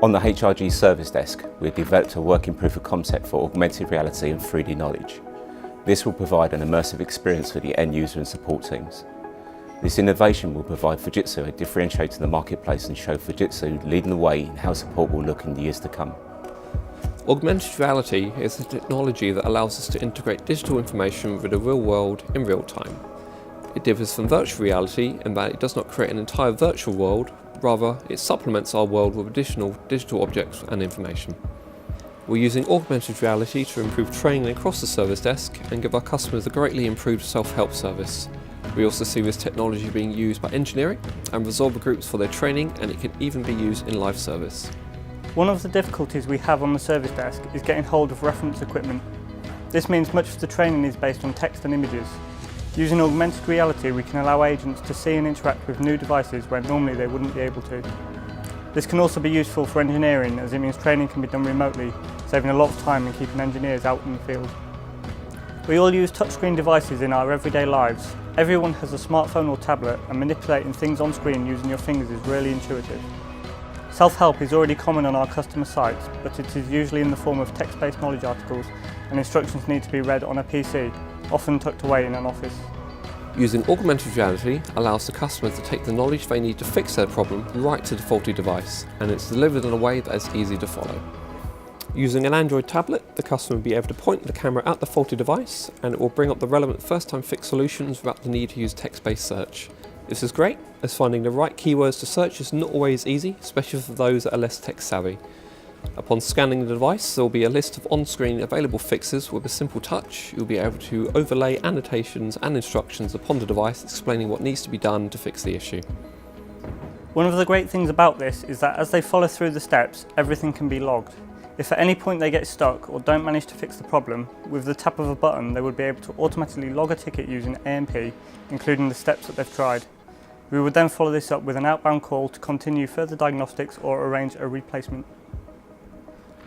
On the HRG service desk, we've developed a working proof of concept for augmented reality and 3D knowledge. This will provide an immersive experience for the end user and support teams. This innovation will provide Fujitsu a differentiator in the marketplace and show Fujitsu leading the way in how support will look in the years to come. Augmented reality is a technology that allows us to integrate digital information with the real world in real time. It differs from virtual reality in that it does not create an entire virtual world, rather it supplements our world with additional digital objects and information. We're using augmented reality to improve training across the service desk and give our customers a greatly improved self-help service. We also see this technology being used by engineering and resolver groups for their training, and it can even be used in live service. One of the difficulties we have on the service desk is getting hold of reference equipment. This means much of the training is based on text and images. Using augmented reality, we can allow agents to see and interact with new devices where normally they wouldn't be able to. This can also be useful for engineering, as it means training can be done remotely, saving a lot of time and keeping engineers out in the field. We all use touchscreen devices in our everyday lives. Everyone has a smartphone or tablet, and manipulating things on screen using your fingers is really intuitive. Self-help is already common on our customer sites, but it is usually in the form of text-based knowledge articles, and instructions need to be read on a PC, often tucked away in an office. Using augmented reality allows the customer to take the knowledge they need to fix their problem right to the faulty device, and it's delivered in a way that is easy to follow. Using an Android tablet, the customer will be able to point the camera at the faulty device, and it will bring up the relevant first-time fix solutions without the need to use text-based search. This is great, as finding the right keywords to search is not always easy, especially for those that are less tech-savvy. Upon scanning the device, there will be a list of on-screen available fixes. With a simple touch, you'll be able to overlay annotations and instructions upon the device explaining what needs to be done to fix the issue. One of the great things about this is that as they follow through the steps, everything can be logged. If at any point they get stuck or don't manage to fix the problem, with the tap of a button they would be able to automatically log a ticket using AMP, including the steps that they've tried. We would then follow this up with an outbound call to continue further diagnostics or arrange a replacement.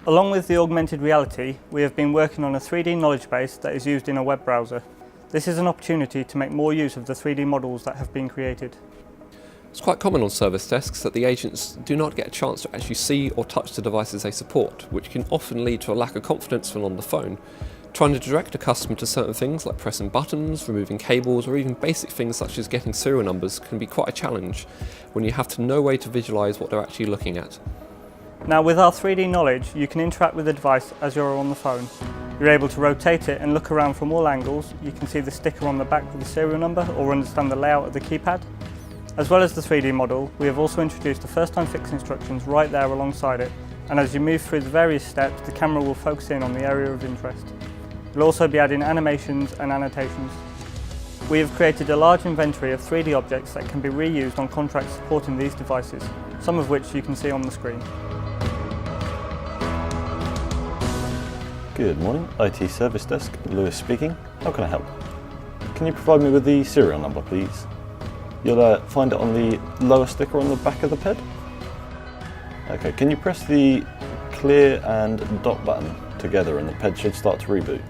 Along with the augmented reality, we have been working on a 3D knowledge base that is used in a web browser. This is an opportunity to make more use of the 3D models that have been created. It's quite common on service desks that the agents do not get a chance to actually see or touch the devices they support, which can often lead to a lack of confidence when on the phone. Trying to direct a customer to certain things like pressing buttons, removing cables, or even basic things such as getting serial numbers can be quite a challenge when you have to know way to visualise what they're actually looking at. Now with our 3D knowledge, you can interact with the device as you're on the phone. You're able to rotate it and look around from all angles. You can see the sticker on the back with the serial number or understand the layout of the keypad. As well as the 3D model, we have also introduced the first-time fix instructions right there alongside it, and as you move through the various steps, the camera will focus in on the area of interest. We'll also be adding animations and annotations. We have created a large inventory of 3D objects that can be reused on contracts supporting these devices, some of which you can see on the screen. Good morning, IT Service Desk, Lewis speaking. How can I help? Can you provide me with the serial number, please? You'll find it on the lower sticker on the back of the ped. Okay, can you press the clear and dot button together and the ped should start to reboot?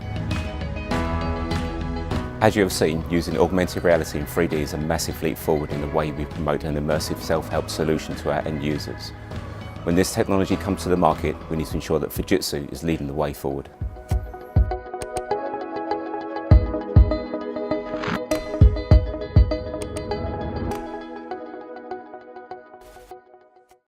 As you have seen, using augmented reality in 3D is a massive leap forward in the way we promote an immersive self-help solution to our end users. When this technology comes to the market, we need to ensure that Fujitsu is leading the way forward.